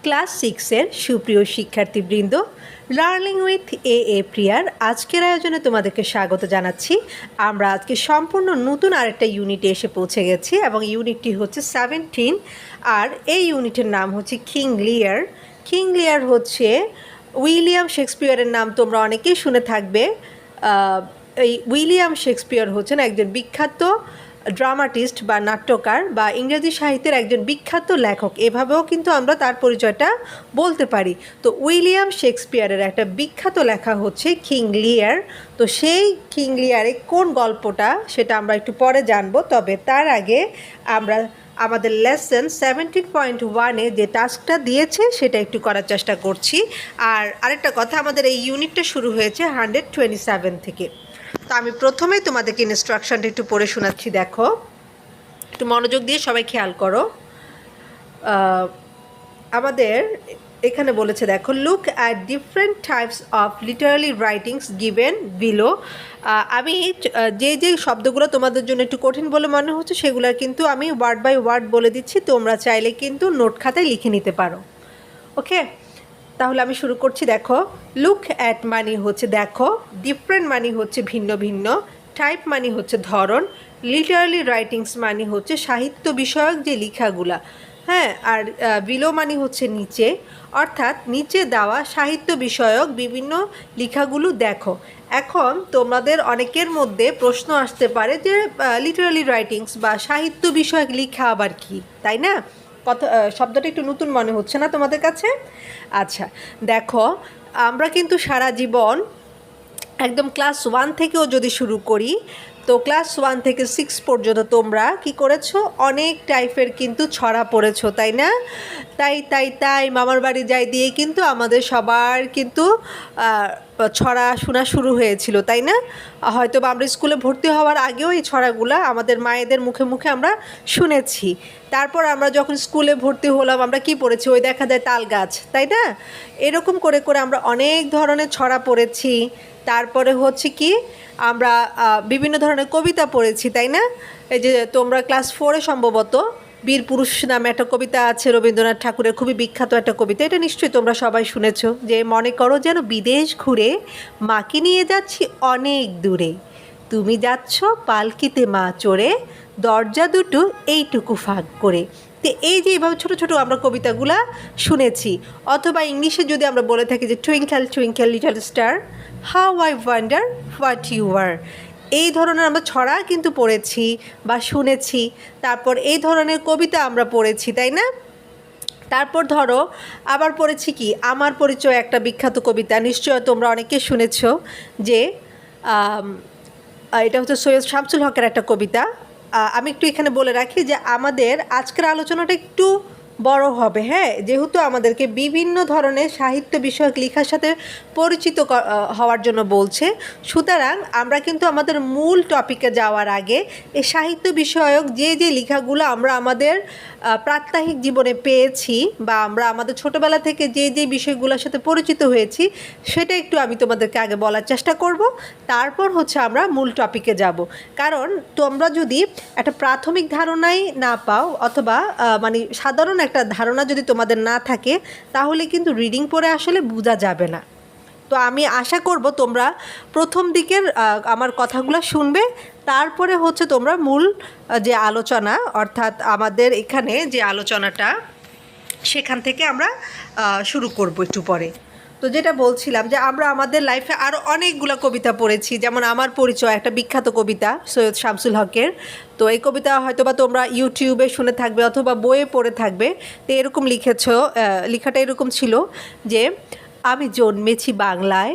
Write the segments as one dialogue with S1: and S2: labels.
S1: Class সিক্সের সুপ্রিয় শিক্ষার্থীবৃন্দ, লার্নিং উইথ এ প্রিয়ার আজকের আয়োজনে তোমাদেরকে স্বাগত জানাচ্ছি। আমরা আজকে সম্পূর্ণ নতুন আরেকটা ইউনিটে এসে পৌঁছে গেছি এবং ইউনিটটি হচ্ছে 17। আর এই ইউনিটের নাম হচ্ছে কিং লিয়ার। কিং লিয়ার হচ্ছে উইলিয়াম শেক্সপিয়ারের নাম তোমরা অনেকেই শুনে থাকবে। এই উইলিয়াম শেক্সপিয়ার হচ্ছেন একজন বিখ্যাত ড্রামাটিস্ট বা নাট্যকার বা ইংরেজি সাহিত্যের একজন বিখ্যাত লেখক, এভাবেও কিন্তু আমরা তার পরিচয়টা বলতে পারি। তো উইলিয়াম শেক্সপিয়ারের একটা বিখ্যাত লেখা হচ্ছে কিং লিয়ার। তো সেই কিং লিয়ারে কোন গল্পটা সেটা আমরা একটু পরে জানবো, তবে তার আগে আমরা আমাদের লেসন 17.1-এ যে টাস্কটা দিয়েছে সেটা একটু করার চেষ্টা করছি। আর আরেকটা কথা, আমাদের এই ইউনিটটা শুরু হয়েছে 127 থেকে। তো আমি প্রথমেই তোমাদেরকে ইনস্ট্রাকশনটা একটু পড়ে শোনাচ্ছি, দেখো একটু মনোযোগ দিয়ে সবাই খেয়াল করো। আমাদের এখানে বলেছে, দেখো, look at different types of Literary writings given below. আমি যে শব্দগুলো তোমাদের জন্য একটু কঠিন বলে মনে হচ্ছে সেগুলোর কিন্তু আমি ওয়ার্ড বাই ওয়ার্ড বলে দিচ্ছি, তোমরা চাইলে কিন্তু নোট খাতায় লিখে নিতে পারো। ওকে, তাহলে আমি শুরু করছি। দেখো, লুক অ্যাট মানি হচ্ছে দেখো, ডিফারেন্ট মানি হচ্ছে ভিন্ন ভিন্ন, টাইপ মানি হচ্ছে ধরন, লিটারারি রাইটিংস মানি হচ্ছে সাহিত্য বিষয়ক যে লেখাগুলা, হ্যাঁ, আর বিলো মানি হচ্ছে নিচে, অর্থাৎ নিচে দেওয়া সাহিত্য বিষয়ক বিভিন্ন লেখাগুলো দেখো। এখন তোমাদের অনেকের মধ্যে প্রশ্ন আসতে পারে যে লিটারারি রাইটিংস বা সাহিত্য বিষয়ক লেখা আবার কি, তাই না? কথা শব্দটা একটু নতুন মনে হচ্ছে না তোমাদের কাছে? আচ্ছা, দেখো, আমরা কিন্তু সারা জীবন একদম ক্লাস 1 থেকেও যদি শুরু করি, তো ক্লাস 1 থেকে 6 পর্যন্ত তোমরা কি করেছো, অনেক টাইপের কিন্তু ছড়া পড়েছো, তাই না? তাই মামার বাড়ি যাই দিয়ে কিন্তু আমাদের সবার কিন্তু ছড়া শোনা শুরু হয়েছিল, তাই না? হয়তো বা আমরা স্কুলে ভর্তি হওয়ার আগেও এই ছড়াগুলা আমাদের মায়েদের মুখে মুখে আমরা শুনেছি। তারপর আমরা যখন স্কুলে ভর্তি হলাম আমরা কি পড়েছি, ওই দেখা যায় তাল গাছ, তাই না? এরকম করে করে আমরা অনেক ধরনের ছড়া পড়েছি। তারপরে হচ্ছে কি, আমরা বিভিন্ন ধরনের কবিতা পড়েছি, তাই না? এই যে তোমরা ক্লাস 4-এ সম্ভবত বীর পুরুষ নামে একটা কবিতা আছে রবীন্দ্রনাথ ঠাকুরের, খুবই বিখ্যাত একটা কবিতা, এটা নিশ্চয়ই তোমরা সবাই শুনেছো, যে মনে করো যেন বিদেশ ঘুরে মাকে নিয়ে যাচ্ছি অনেক দূরে, তুমি যাচ্ছ পালকিতে মা চড়ে, দরজা দুটো এইটুকু ফাঁক করে। তো এই যে এইভাবে ছোটো ছোটো আমরা কবিতাগুলা শুনেছি। অথবা ইংলিশে যদি আমরা বলে থাকি যে twinkle twinkle little star, how I wonder what you are, এই ধরনের আমরা ছড়া কিন্তু পড়েছি বা শুনেছি। তারপর এই ধরনের কবিতা আমরা পড়েছি, তাই না? তারপর ধরো আবার পড়েছি কি, আমার পরিচয়, একটা বিখ্যাত কবিতা, নিশ্চয় তোমরা অনেকে শুনেছ, যে এটা হচ্ছে সৈয়দ শামসুল হকের একটা কবিতা। আমি একটু এখানে বলে রাখি যে আমাদের আজকের আলোচনাটা একটু বড় হবে, হ্যাঁ, যেহেতু আমাদেরকে বিভিন্ন ধরনের সাহিত্য বিষয়ক লেখার সাথে পরিচিত হওয়ার জন্য বলছে। সুতরাং আমরা কিন্তু আমাদের মূল টপিকে যাওয়ার আগে এই সাহিত্য বিষয়ক যে লেখাগুলো আমরা আমাদের প্রাত্যহিক জীবনে পেয়েছি বা আমরা আমাদের ছোটোবেলা থেকে যে বিষয়গুলোর সাথে পরিচিত হয়েছি, সেটা একটু আমি তোমাদেরকে আগে বলার চেষ্টা করব। তারপর হচ্ছে আমরা মূল টপিকে যাব। কারণ তোমরা যদি একটা প্রাথমিক ধারণাই না পাও, অথবা মানে সাধারণ একটা ধারণা যদি তোমাদের না থাকে, তাহলে কিন্তু রিডিং পড়ে আসলে বোঝা যাবে না। তো আমি আশা করব তোমরা প্রথম দিকের আমার কথাগুলো শুনবে, তারপরে হচ্ছে তোমরা মূল যে আলোচনা, অর্থাৎ আমাদের এখানে যে আলোচনাটা, সেখান থেকে আমরা শুরু করব একটু পরে। তো যেটা বলছিলাম, যে আমরা আমাদের লাইফে আরও অনেকগুলো কবিতা পড়েছি, যেমন আমার পরিচয়, একটা বিখ্যাত কবিতা সৈয়দ শামসুল হকের। তো এই কবিতা হয়তো বা তোমরা ইউটিউবে শুনে থাকবে অথবা বইয়ে পড়ে থাকবে। তো এরকম লেখাটা এরকম ছিল যে, আমি জন্মেছি বাংলায়,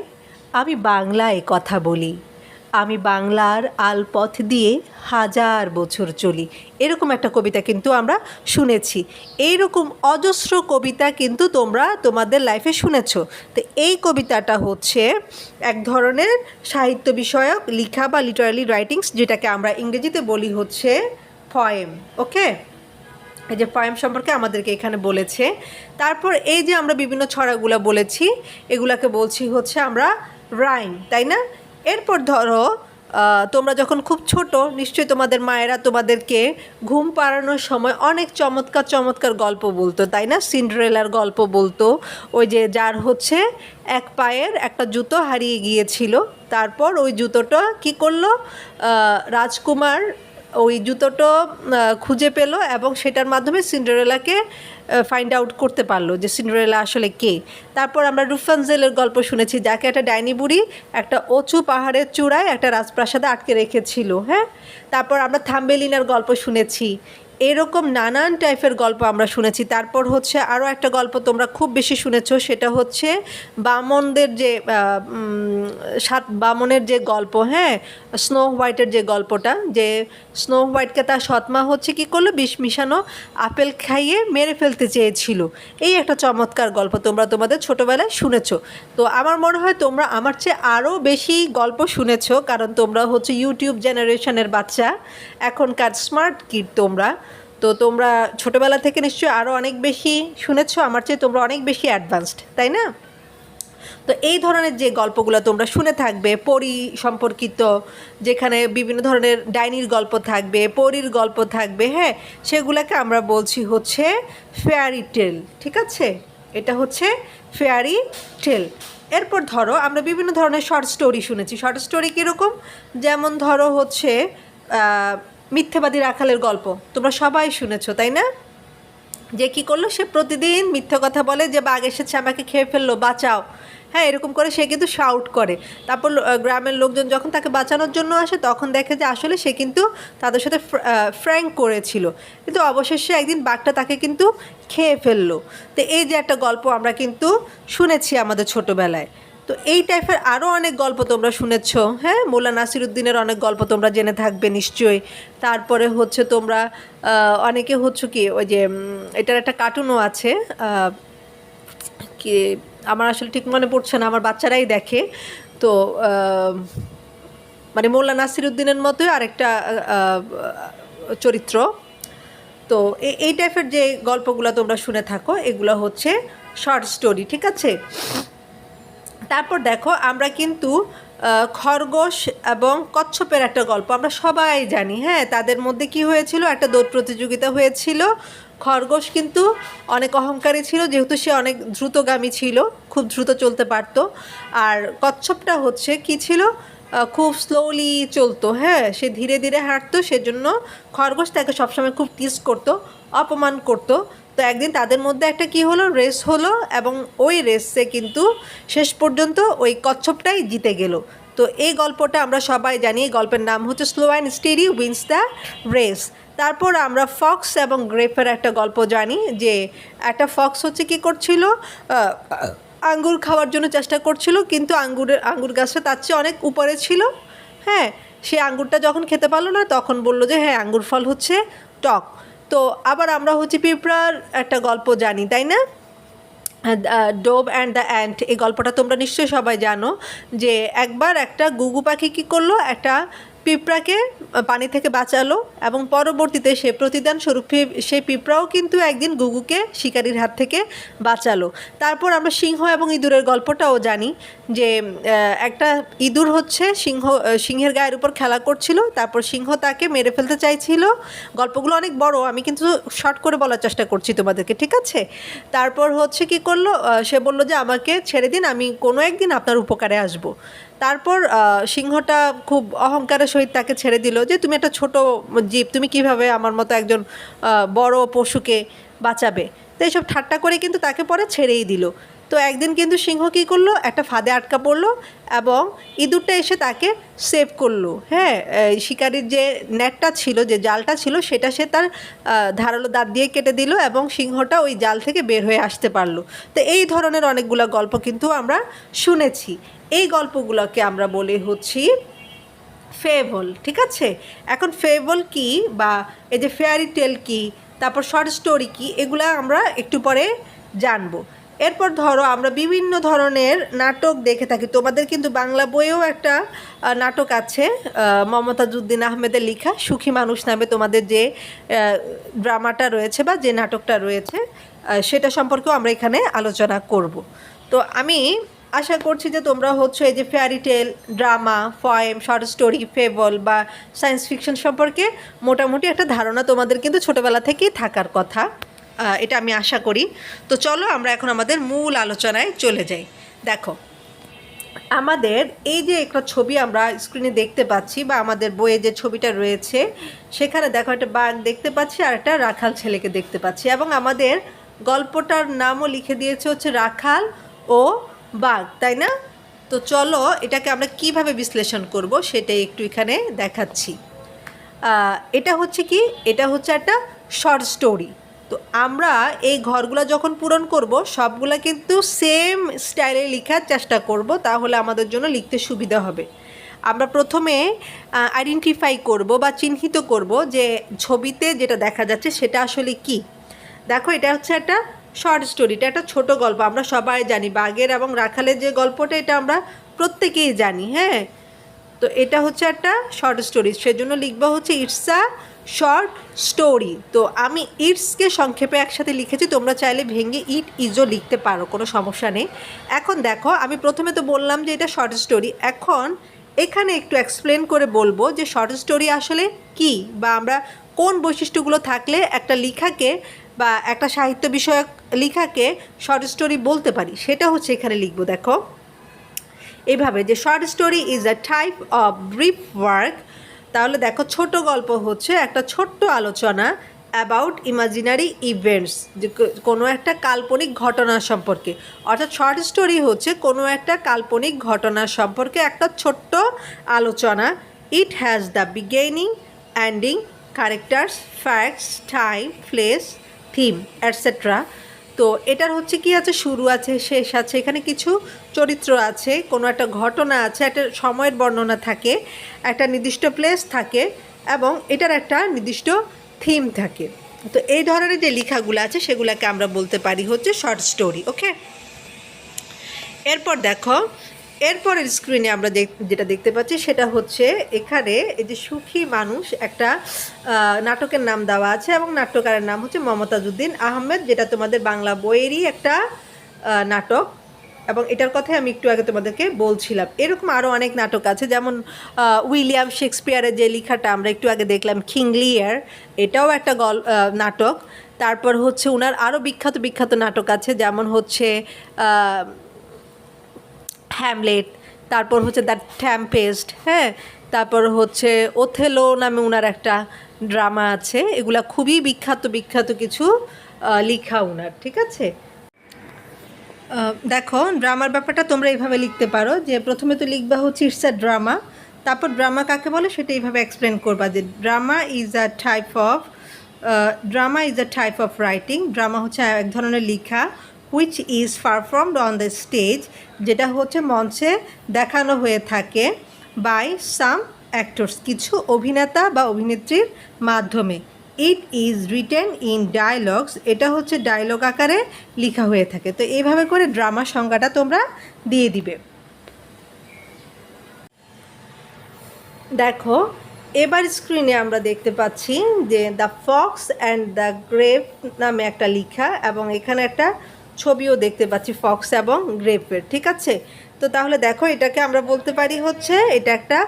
S1: আমি বাংলায় কথা বলি, আমি বাংলার আলপথ দিয়ে হাজার বছর চলি। এরকম একটা কবিতা কিন্তু আমরা শুনেছি। এইরকম অজস্র কবিতা কিন্তু তোমরা তোমাদের লাইফে শুনেছ। তো এই কবিতাটা হচ্ছে এক ধরনের সাহিত্য বিষয়ক লেখা বা লিটারারি রাইটিংস, যেটাকে আমরা ইংরেজিতে বলি হচ্ছে পয়েম। ওকে, এই যে পয়েম সম্পর্কে আমাদেরকে এখানে বলেছে। তারপর এই যে আমরা বিভিন্ন ছড়াগুলো বলেছি, এগুলাকে বলছি হচ্ছে আমরা রাইম, তাই না? এরপর ধরো তোমরা যখন খুব ছোট নিশ্চয়ই তোমাদের মায়েরা তোমাদেরকে ঘুম পাড়ানোর সময় অনেক চমৎকার চমৎকার গল্প বলতো, তাই না? সিন্ডারেলার গল্প বলতো, ওই যে যার হচ্ছে এক পায়ের একটা জুতো হারিয়ে গিয়েছিল, তারপর ওই জুতোটা কী করলো, রাজকুমার ওই জুতোটা খুঁজে পেল এবং সেটার মাধ্যমে সিন্ডারেলাকে ফাইন্ড আউট করতে পারলো যে সিন্ডারেলা আসলে কে। তারপর আমরা রুফানজেলের গল্প শুনেছি, যাকে একটা ডাইনি বুড়ি একটা উঁচু পাহাড়ের চূড়ায় একটা রাজপ্রাসাদে আটকে রেখেছিল। হ্যাঁ, তারপর আমরা থাম্বেলিনার গল্প শুনেছি। এরকম নানান টাইপের গল্প আমরা শুনেছি। তারপর হচ্ছে আরও একটা গল্প তোমরা খুব বেশি শুনেছো, সেটা হচ্ছে বামনদের যে 7 বামনের যে গল্প, হ্যাঁ, স্নো হোয়াইটের যে গল্পটা, যে স্নো হোয়াইটকে তার সৎমা হচ্ছে কী করলো, বিষ মিশানো আপেল খাইয়ে মেরে ফেলতে চেয়েছিল। এই একটা চমৎকার গল্প তোমরা তোমাদের ছোটোবেলায় শুনেছো। তো আমার মনে হয় তোমরা আমার চেয়ে আরও বেশি গল্প শুনেছো, কারণ তোমরা হচ্ছে ইউটিউব জেনারেশনের বাচ্চা, এখনকার স্মার্ট কিড তোমরা। তো তোমরা ছোটোবেলা থেকে নিশ্চয়ই আরও অনেক বেশি শুনেছো, আমার চেয়ে তোমরা অনেক বেশি অ্যাডভান্সড, তাই না? তো এই ধরনের যে গল্পগুলো তোমরা শুনে থাকবে, পরী সম্পর্কিত, যেখানে বিভিন্ন ধরনের ডাইনির গল্প থাকবে, পরীর গল্প থাকবে, হ্যাঁ, সেগুলোকে আমরা বলছি হচ্ছে ফেয়ারি টেল। ঠিক আছে, এটা হচ্ছে ফেয়ারি টেল। এরপর ধরো আমরা বিভিন্ন ধরনের শর্ট স্টোরি শুনেছি। শর্ট স্টোরি কীরকম? যেমন ধরো হচ্ছে মিথ্যেবাদী রাখালের গল্প তোমরা সবাই শুনেছো, তাই না? যে কী করলো, সে প্রতিদিন মিথ্যে কথা বলে যে বাঘ এসেছে আমাকে খেয়ে ফেললো, বাঁচাও। হ্যাঁ, এরকম করে সে কিন্তু শাউট করে। তারপর গ্রামের লোকজন যখন তাকে বাঁচানোর জন্য আসে, তখন দেখে যে আসলে সে কিন্তু তাদের সাথে ফ্র্যাঙ্ক করেছিল, কিন্তু অবশেষে একদিন বাঘটা তাকে কিন্তু খেয়ে ফেললো। তো এই যে একটা গল্প আমরা কিন্তু শুনেছি আমাদের ছোটোবেলায়। তো এই টাইপের আরও অনেক গল্প তোমরা শুনেছ। হ্যাঁ, মোল্লা নাসিরুদ্দিনের অনেক গল্প তোমরা জেনে থাকবে নিশ্চয়ই। তারপরে হচ্ছে তোমরা অনেকে হচ্ছে কি, ওই যে এটার একটা কার্টুনও আছে, কি আমার আসলে ঠিক মনে পড়ছে না, আমার বাচ্চারাই দেখে। তো মানে মোল্লা নাসিরুদ্দিনের মতোই আরেকটা চরিত্র। তো এই টাইপের যে গল্পগুলো তোমরা শুনে থাকো, এগুলো হচ্ছে শর্ট স্টোরি। ঠিক আছে, তারপর দেখো আমরা কিন্তু খরগোশ এবং কচ্ছপের একটা গল্প আমরা সবাই জানি। হ্যাঁ, তাদের মধ্যে কি হয়েছিল, একটা দৌড় প্রতিযোগিতা হয়েছিল। খরগোশ কিন্তু অনেক অহংকারী ছিল, যেহেতু সে অনেক দ্রুতগামী ছিল, খুব দ্রুত চলতে পারত। আর কচ্ছপটা হচ্ছে কি ছিল, খুব স্লোলি চলতো। হ্যাঁ, সে ধীরে ধীরে হাঁটতো, সেজন্য খরগোশ তাকে সবসময় খুব টিজ করতো, অপমান করতো। তো একদিন তাদের মধ্যে একটা কি হলো, রেস হলো, এবং ওই রেসে কিন্তু শেষ পর্যন্ত ওই কচ্ছপটাই জিতে গেল। তো এই গল্পটা আমরা সবাই জানি, এই গল্পের নাম হচ্ছে slow and steady wins the race. তারপর আমরা ফক্স এবং গ্রেপের একটা গল্প জানি, যে একটা ফক্স হচ্ছে কি করছিল, আঙ্গুর খাওয়ার জন্য চেষ্টা করছিল, কিন্তু আঙ্গুর গাছটা তার চেয়ে অনেক উপরে ছিল। হ্যাঁ, সে আঙ্গুরটা যখন খেতে পারলো না, তখন বললো যে হ্যাঁ, আঙ্গুর ফল হচ্ছে টক। তো আবার আমরা হচ্ছে পিঁপড়ার একটা গল্প জানি, তাই না? ডোভ অ্যান্ড দ্য অ্যান্ট, এই গল্পটা তোমরা নিশ্চয়ই সবাই জানো, যে একবার একটা গুগু পাখি কী করলো, একটা পিঁপড়াকে পানি থেকে বাঁচালো, এবং পরবর্তীতে সে প্রতিদান স্বরূপ সেই পিঁপড়াও কিন্তু একদিন গুগুকে শিকারির হাত থেকে বাঁচালো। তারপর আমরা সিংহ এবং ইঁদুরের গল্পটাও জানি, যে একটা ইঁদুর হচ্ছে সিংহের গায়ের উপর খেলা করছিল, তারপর সিংহ তাকে মেরে ফেলতে চাইছিল। গল্পগুলো অনেক বড়, আমি কিন্তু শর্ট করে বলার চেষ্টা করছি তোমাদেরকে, ঠিক আছে? তারপর হচ্ছে কি করলো, সে বললো যে আমাকে ছেড়ে দিন, আমি কোনো একদিন আপনার উপকারে আসব। তারপর সিংহটা খুব অহংকারের সহিত তাকে ছেড়ে দিল, যে তুমি একটা ছোট জীব, তুমি কিভাবে আমার মতো একজন বড় পশুকে বাঁচাবে। তো এইসব ঠাট্টা করে কিন্তু তাকে পরে ছেড়েই দিল। তো একদিন কিন্তু সিংহ কী করলো, একটা ফাঁদে আটকা পড়লো, এবং ইঁদুরটা এসে তাকে সেভ করলো। হ্যাঁ, শিকারির যে নেটটা ছিল, যে জালটা ছিল, সেটা সে তার ধারালো দাঁত দিয়ে কেটে দিল, এবং সিংহটা ওই জাল থেকে বের হয়ে আসতে পারলো। তো এই ধরনের অনেকগুলো গল্প কিন্তু আমরা শুনেছি। এই গল্পগুলোকে আমরা বলি হচ্ছি ফেবল। ঠিক আছে, এখন ফেবল কি, বা এই যে ফেয়ারি টেল কি, তারপর শর্ট স্টোরি কি, এগুলো আমরা একটু পরে জানবো। এরপর ধরো আমরা বিভিন্ন ধরনের নাটক দেখে থাকি। তোমাদের কিন্তু বাংলা বইয়েও একটা নাটক আছে, মমতাজউদ্দিন আহমেদের লেখা সুখী মানুষ নামে তোমাদের যে ড্রামাটা রয়েছে বা যে নাটকটা রয়েছে, সেটা সম্পর্কেও আমরা এখানে আলোচনা করব। তো আমি আশা করছি যে তোমরা হচ্ছে এই যে ফেয়ারি টেল, drama, poem, short story, fable বা সায়েন্স ফিকশন সম্পর্কে মোটামুটি একটা ধারণা তোমাদের কিন্তু ছোটোবেলা থেকেই থাকার কথা, এটা আমি আশা করি। তো চলো আমরা এখন আমাদের মূল আলোচনায় চলে যাই। দেখো, আমাদের এই যে একটা ছবি আমরা স্ক্রিনে দেখতে পাচ্ছি বা আমাদের বইয়ে যে ছবিটা রয়েছে সেখানে দেখো একটা বাঘ দেখতে পাচ্ছি আর একটা রাখাল ছেলেকে দেখতে পাচ্ছি, এবং আমাদের গল্পটার নামও লিখে দিয়েছে হচ্ছে রাখাল ও বাঘ, তাই না? তো চলো এটাকে আমরা কিভাবে বিশ্লেষণ করব সেটাই একটু এখানে দেখাচ্ছি। এটা হচ্ছে কি, এটা হচ্ছে একটা শর্ট স্টোরি। তো আমরা এই ঘরগুলো যখন পূরণ করব সবগুলা কিন্তু সেম স্টাইলে লেখার চেষ্টা করব, তাহলে আমাদের জন্য লিখতে সুবিধা হবে। আমরা প্রথমে আইডেন্টিফাই করব বা চিহ্নিত করব যে ছবিতে যেটা দেখা যাচ্ছে সেটা আসলে কি। দেখো, এটা হচ্ছে একটা শর্ট স্টোরি, এটা একটা ছোটো গল্প। আমরা সবাই জানি বাঘের এবং রাখালের যে গল্পটা, এটা আমরা প্রত্যেকেই জানি। হ্যাঁ, তো এটা হচ্ছে একটা শর্ট স্টোরি, সেজন্য লিখবা হচ্ছে ইটস আ শর্ট স্টোরি। তো আমি ইটসকে সংক্ষেপে একসাথে লিখেছি, তোমরা চাইলে ভেঙে ইট ইজও লিখতে পারো, কোনো সমস্যা নেই। এখন দেখো, আমি প্রথমে তো বললাম যে এটা শর্ট স্টোরি, এখন এখানে একটু এক্সপ্লেন করে বলবো যে শর্ট স্টোরি আসলে কি, বা আমরা কোন বৈশিষ্ট্যগুলো থাকলে একটা লেখাকে বা একটা সাহিত্য বিষয়ক লেখাকে শর্ট স্টোরি বলতে পারি, সেটা হচ্ছে এখানে লিখবো। দেখো এইভাবে যে short story is a type of brief work. তাহলে দেখো, ছোট গল্প হচ্ছে একটা ছোট্ট আলোচনা অ্যাবাউট ইমাজিনারি ইভেন্টস, যে কোনো একটা কাল্পনিক ঘটনা সম্পর্কে। অর্থাৎ শর্ট স্টোরি হচ্ছে কোনো একটা কাল্পনিক ঘটনা সম্পর্কে একটা ছোট্ট আলোচনা। It has the beginning, ending, characters, facts, time, place, theme, etcetera. তো এটার হচ্ছে কি আছে, শুরু আছে, শেষ আছে, এখানে কিছু চরিত্র আছে, কোনো একটা ঘটনা আছে, একটা সময়ের বর্ণনা থাকে, একটা নির্দিষ্ট প্লেস থাকে, এবং এটার একটা নির্দিষ্ট থিম থাকে। তো এই ধরনের যে লেখাগুলো আছে সেগুলোকে আমরা বলতে পারি হচ্ছে শর্ট স্টোরি। ওকে, এরপর দেখো, এরপরের স্ক্রিনে আমরা যেটা দেখতে পাচ্ছি সেটা হচ্ছে এখানে এই যে সুখী মানুষ, একটা নাটকের নাম দেওয়া আছে, এবং নাট্যকারের নাম হচ্ছে মমতাজউদ্দিন আহমেদ, যেটা তোমাদের বাংলা বইয়েরই একটা নাটক, এবং এটার কথাই আমি একটু আগে তোমাদেরকে বলছিলাম। এরকম আরও অনেক নাটক আছে, যেমন উইলিয়াম শেক্সপিয়ারের যে লেখাটা আমরা একটু আগে দেখলাম, কিং লিয়ার, এটাও একটা নাটক। তারপর হচ্ছে ওনার আরও বিখ্যাত বিখ্যাত নাটক আছে, যেমন হচ্ছে হ্যামলেট, তারপর হচ্ছে দ্য টেম্পেস্ট, হ্যাঁ, তারপর হচ্ছে ওথেলো নামে ওনার একটা ড্রামা আছে। এগুলা খুবই বিখ্যাত বিখ্যাত কিছু লেখা ওনার, ঠিক আছে? দেখো, ড্রামার ব্যাপারটা তোমরা এইভাবে লিখতে পারো যে প্রথমে তো লিখবা হচ্ছে ইটস আ ড্রামা, তারপর ড্রামা কাকে বলে সেটা এইভাবে এক্সপ্লেন করবা যে drama is a type of writing. Drama হচ্ছে এক ধরনের লেখা which is performed on the stage, যেটা হচ্ছে মঞ্চে দেখানো হয়ে থাকে, বাই সাম অ্যাক্টরস, কিছু অভিনেতা বা অভিনেত্রীর মাধ্যমে। It is written in dialogues, এটা হচ্ছে ডায়লগ আকারে লেখা হয়ে থাকে। তো এইভাবে করে ড্রামা সংজ্ঞাটা তোমরা দিয়ে দিবে। দেখো, এবার স্ক্রিনে আমরা দেখতে পাচ্ছি যে the Fox and the grape নামে একটা লেখা, এবং এখানে একটা ছবিও দেখতে পাচ্ছি ফক্স এবং গ্রেপের, ঠিক আছে? তো তাহলে দেখো, এটাকে আমরা বলতে পারি হচ্ছে এটা একটা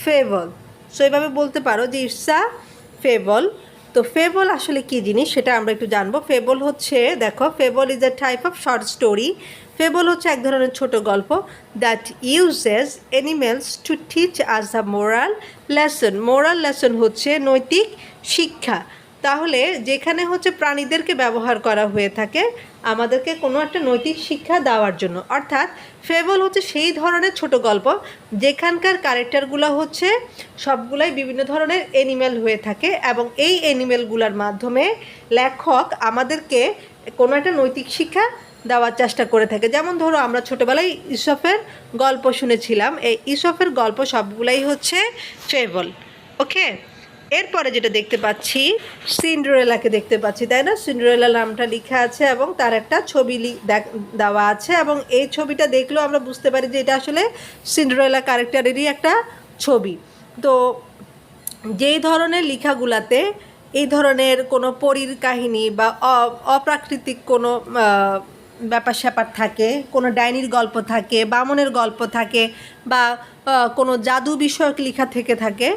S1: ফেবল। সো এভাবে বলতে পারো যে ইটস আ ফেবল। তো ফেবল আসলে কী জিনিস সেটা আমরা একটু জানবো। ফেবল হচ্ছে, দেখো, fable is a type of short story. Fable হচ্ছে এক ধরনের ছোট গল্প that uses animals to teach us a moral lesson. Moral lesson হচ্ছে নৈতিক শিক্ষা। তাহলে যেখানে হচ্ছে প্রাণীদেরকে ব্যবহার করা হয়ে থাকে আমাদেরকে কোনো একটা নৈতিক শিক্ষা দেওয়ার জন্য। অর্থাৎ ফেবল হচ্ছে সেই ধরনের ছোট গল্প যেখানকার ক্যারেক্টারগুলো হচ্ছে সবগুলাই বিভিন্ন ধরনের অ্যানিমেল হয়ে থাকে, এবং এই অ্যানিমেলগুলোর মাধ্যমে লেখক আমাদেরকে কোনো একটা নৈতিক শিক্ষা দেওয়ার চেষ্টা করে থাকে। যেমন ধরো, আমরা ছোটোবেলায় ঈশপের গল্প শুনেছিলাম, এই ঈশপের গল্প সবগুলাই হচ্ছে ফেবল। ওকে, এরপরে যেটা দেখতে পাচ্ছি, সিন্ডারেলাকে দেখতে পাচ্ছি, তাই না? সিন্ডারেলা নামটা লেখা আছে এবং তার একটা ছবি দেওয়া আছে, এবং এই ছবিটা দেখলেও আমরা বুঝতে পারি যে এটা আসলে সিন্ডারেলা ক্যারেক্টারেরই একটা ছবি। তো যেই ধরনের লেখাগুলাতে এই ধরনের কোনো পরীর কাহিনী বা অপ্রাকৃতিক কোনো ব্যাপার স্যাপার থাকে, কোনো ডাইনির গল্প থাকে, বামনের গল্প থাকে, বা কোনো জাদু বিষয়ক লেখা থেকে থাকে,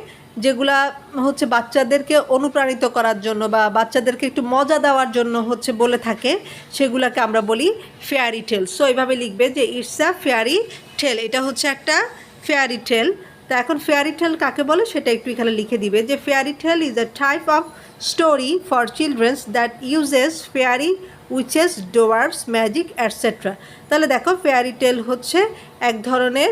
S1: যেগুলা হচ্ছে বাচ্চাদেরকে অনুপ্রাণিত করার জন্য বা বাচ্চাদেরকে একটু মজা দেওয়ার জন্য হচ্ছে বলে থাকে, সেগুলোকে আমরা বলি ফেয়ারি টেল। সো এইভাবে লিখবে যে ইটস আ ফেয়ারি টেল, এটা হচ্ছে একটা ফেয়ারি টেল। তো এখন ফেয়ারি টেল কাকে বলে সেটা একটু এখানে লিখে দিবে যে fairy tale is a type of story for childrens that uses fairy witches dwarfs magic etcetera. তাহলে দেখো ফেয়ারি টেল হচ্ছে এক ধরনের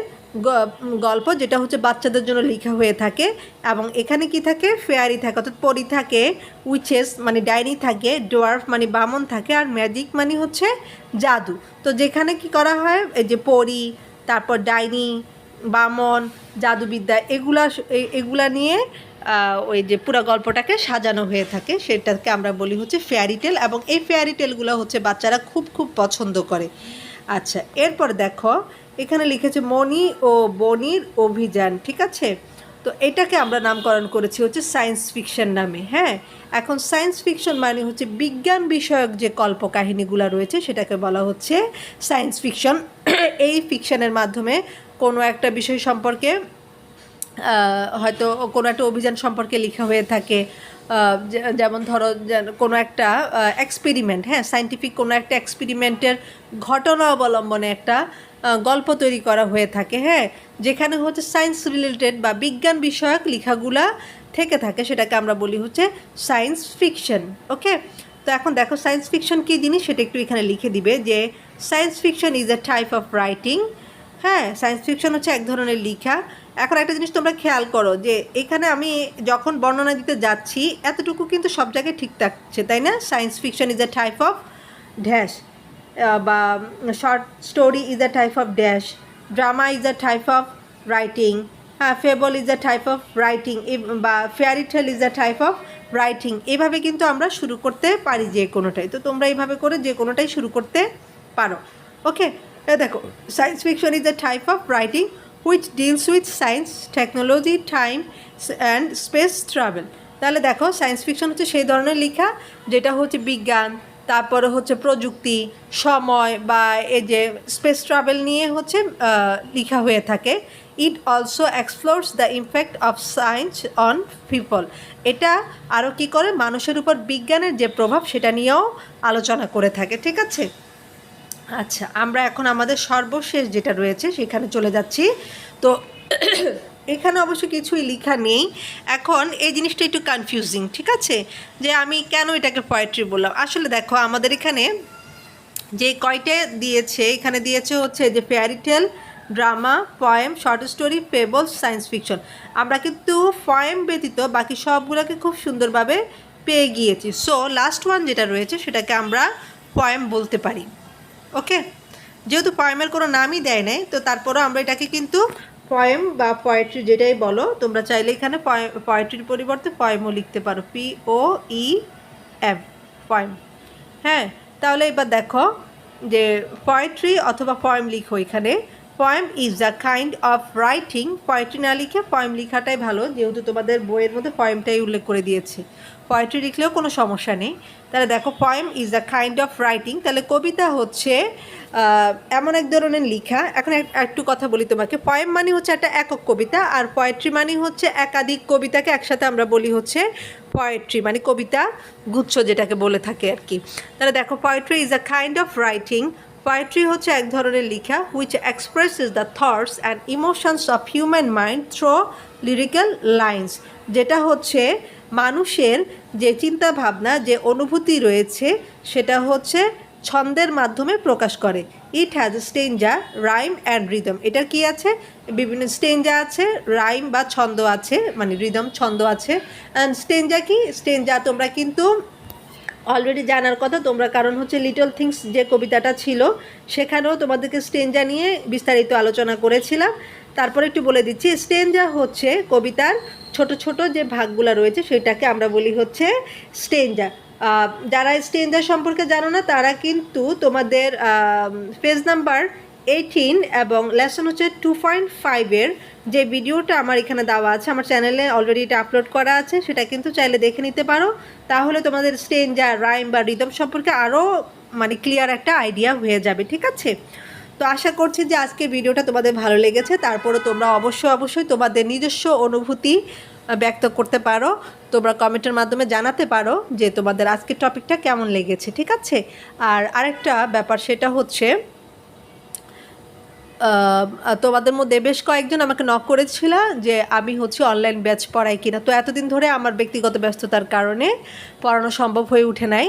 S1: গল্প যেটা হচ্ছে বাচ্চাদের জন্য লেখা হয়ে থাকে, এবং এখানে কি থাকে, ফেয়ারি থাকে অর্থাৎ পরি থাকে, উইচেস মানে ডাইনি থাকে, ডোয়ার্ফ মানে বামন থাকে, আর ম্যাজিক মানে হচ্ছে জাদু। তো যেখানে কি করা হয়, এই যে পরি, তারপর ডাইনি, বামন, জাদুবিদ্যা, এগুলা নিয়ে ওই যে পুরো গল্পটাকে সাজানো হয়ে থাকে, সেটাকে আমরা বলি হচ্ছে ফেয়ারি টেল, এবং এই ফেয়ারি টেলগুলো হচ্ছে বাচ্চারা খুব খুব পছন্দ করে। আচ্ছা, এরপর দেখো এখানে লিখেছে মণি ও বনির অভিযান, ঠিক আছে। তো এটাকে আমরা নামকরণ করেছি হচ্ছে সায়েন্স ফিকশন নামে। হ্যাঁ, এখন সায়েন্স ফিকশন মানে হচ্ছে বিজ্ঞান বিষয়ক যে কল্পকাহিনীগুলো রয়েছে সেটাকে বলা হচ্ছে সায়েন্স ফিকশন। এই ফিকশনের মাধ্যমে কোনো একটা বিষয় সম্পর্কে হয়তো কোনো একটা অভিযান সম্পর্কে লেখা হয়ে থাকে, যেমন ধরো কোনো একটা এক্সপেরিমেন্ট, হ্যাঁ, সায়েন্টিফিক কোনো একটা এক্সপেরিমেন্টের ঘটনা অবলম্বনে একটা গল্প তৈরি করা হয়ে থাকে, হ্যাঁ, যেখানে হচ্ছে সায়েন্স রিলেটেড বা বিজ্ঞান বিষয়ক লেখাগুলা থেকে থাকে, সেটাকে আমরা বলি হচ্ছে সায়েন্স ফিকশন। ওকে, তো এখন দেখো সায়েন্স ফিকশন কী জিনিস সেটা একটু এখানে লিখে দিবে যে science fiction is a type of writing. হ্যাঁ, সায়েন্স ফিকশন হচ্ছে এক ধরনের লেখা। এখন একটা জিনিস তোমরা খেয়াল করো যে এখানে আমি যখন বর্ণনা দিতে যাচ্ছি এতটুকু কিন্তু সব জায়গায় ঠিক থাকছে, তাই না? Science fiction is a type of dash, বা short story is a type of dash, drama is a type of writing, হ্যাঁ, fable is a type of writing, বা fairy tale is a type of writing. এভাবে কিন্তু আমরা শুরু করতে পারি যে কোনোটাই। তো তোমরা এইভাবে করে যে কোনোটাই শুরু করতে পারো। ওকে, দেখো science fiction is a type of writing which deals with science, technology, time and space travel। তাহলে দেখো সায়েন্স ফিকশন হচ্ছে সেই ধরনের লেখা যেটা হচ্ছে বিজ্ঞান, তারপরে হচ্ছে প্রযুক্তি, সময় বা এই যে স্পেস ট্রাভেল নিয়ে হচ্ছে লেখা হয়ে থাকে। It also explores the impact of science on people. এটা আরও কী করে, মানুষের উপর বিজ্ঞানের যে প্রভাব সেটা নিয়েও আলোচনা করে থাকে, ঠিক আছে। আচ্ছা, আমরা এখন আমাদের সর্বশেষ যেটা রয়েছে সেখানে চলে যাচ্ছি। তো এখানে অবশ্য কিছুই লেখা নেই। এখন এই জিনিসটা একটু কনফিউজিং, ঠিক আছে, যে আমি কেন এটাকে পোয়েট্রি বললাম। আসলে দেখো আমাদের এখানে যে কয়টা দিয়েছে, এখানে দিয়েছে হচ্ছে যে ফেয়ারি টেল, drama, poem, short story, fable, science fiction. আমরা কিন্তু পয়েম ব্যতীত বাকি সবগুলোকে খুব সুন্দরভাবে পেয়ে গিয়েছি। সো লাস্ট ওয়ান যেটা রয়েছে সেটাকে আমরা পয়েম বলতে পারি। ওকে, যেহেতু পয়েমের কোনো নামই দেয় নাই, তো তারপরেও আমরা এটাকে কিন্তু পয়েম বা পোয়েট্রি যেটাই বলো, তোমরা চাইলে এখানে পোয়েট্রির পরিবর্তে পয়েমও লিখতে পারো, POEM, পয়েম। হ্যাঁ, তাহলে এবার দেখো যে পোয়েট্রি অথবা পয়েম লিখো এখানে। Poem is a kind of writing, poetry না লিখে পয়েম লেখাটাই ভালো, যেহেতু তোমাদের বইয়ের মধ্যে পয়েমটাই উল্লেখ করে দিয়েছে, পোয়েট্রি লিখলেও কোনো সমস্যা নেই। তাহলে দেখো poem is a kind of writing, তাহলে কবিতা হচ্ছে এমন এক ধরনের লেখা। এখন একটু কথা বলি তোমাকে, পয়েম মানে হচ্ছে একটা একক কবিতা, আর পোয়েট্রি মানে হচ্ছে একাধিক কবিতাকে একসাথে আমরা বলি হচ্ছে পোয়েট্রি, মানে কবিতা গুচ্ছ যেটাকে বলে থাকে আর কি। তাহলে দেখো poetry is a kind of writing, poetry হচ্ছে এক ধরনের লেখা which expresses the thoughts and emotions of human mind through lyrical lines, যেটা হচ্ছে মানুষের যে চিন্তা ভাবনা, যে অনুভূতি রয়েছে সেটা হচ্ছে ছন্দের মাধ্যমে প্রকাশ করে। It has stanza, rhyme and rhythm. এটার কি আছে, বিভিন্ন স্টেঞ্জা আছে, রাইম বা ছন্দ আছে, মানে রিদম ছন্দ আছে। অ্যান্ড স্টেঞ্জা কি, স্টেঞ্জা তোমরা কিন্তু অলরেডি জানার কথা তোমরা, কারণ হচ্ছে লিটল থিংস যে কবিতাটা ছিল সেখানেও তোমাদেরকে স্টেঞ্জা নিয়ে বিস্তারিত আলোচনা করেছিলাম। তারপরে একটু বলে দিচ্ছি, স্টেঞ্জা হচ্ছে কবিতার ছোট ছোট যে ভাগগুলো রয়েছে সেটাকে আমরা বলি হচ্ছে স্টেঞ্জা। যারা স্টেঞ্জা সম্পর্কে জানো না তারা কিন্তু তোমাদের পেজ নাম্বার 18 এবং লেসন হচ্ছে 2.5-এর যে ভিডিওটা আমার এখানে দেওয়া আছে, আমার চ্যানেলে অলরেডি এটা আপলোড করা আছে, সেটা কিন্তু চাইলে দেখে নিতে পারো। তাহলে তোমাদের স্টেঞ্জা, রাইম বা রিদম সম্পর্কে আরও মানে ক্লিয়ার একটা আইডিয়া হয়ে যাবে, ঠিক আছে? তো আশা করছি যে আজকে ভিডিওটা তোমাদের ভালো লেগেছে। তারপরে তোমরা অবশ্যই তোমাদের নিজস্ব অনুভূতি ব্যক্ত করতে পারো, তোমরা কমেন্টের মাধ্যমে জানাতে পারো যে তোমাদের আজকের টপিকটা কেমন লেগেছে, ঠিক আছে? আর আরেকটা ব্যাপার সেটা হচ্ছে তোমাদের মধ্যে বেশ কয়েকজন আমাকে নক করেছিল যে আমি হচ্ছে অনলাইন ব্যাচ পড়াই কিনা। তো এতদিন ধরে আমার ব্যক্তিগত ব্যস্ততার কারণে পড়ানো সম্ভব হয়ে ওঠে নাই।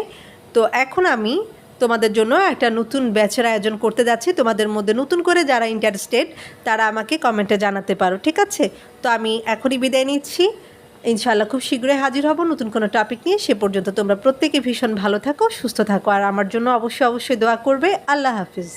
S1: তো এখন আমি তোমাদের জন্য একটা নতুন ব্যাচের আয়োজন করতে যাচ্ছি। তোমাদের মধ্যে নতুন করে যারা ইন্টারেস্টেড তারা আমাকে কমেন্টে জানাতে পারো, ঠিক আছে? তো আমি এখনই বিদায় নিচ্ছি। ইনশাআল্লাহ খুব শীঘ্রই হাজির হব নতুন কোনো টপিক নিয়ে। সে পর্যন্ত তোমরা প্রত্যেকে ভীষণ ভালো থাকো, সুস্থ থাকো, আর আমার জন্য অবশ্যই দোয়া করবে। আল্লাহ হাফিজ।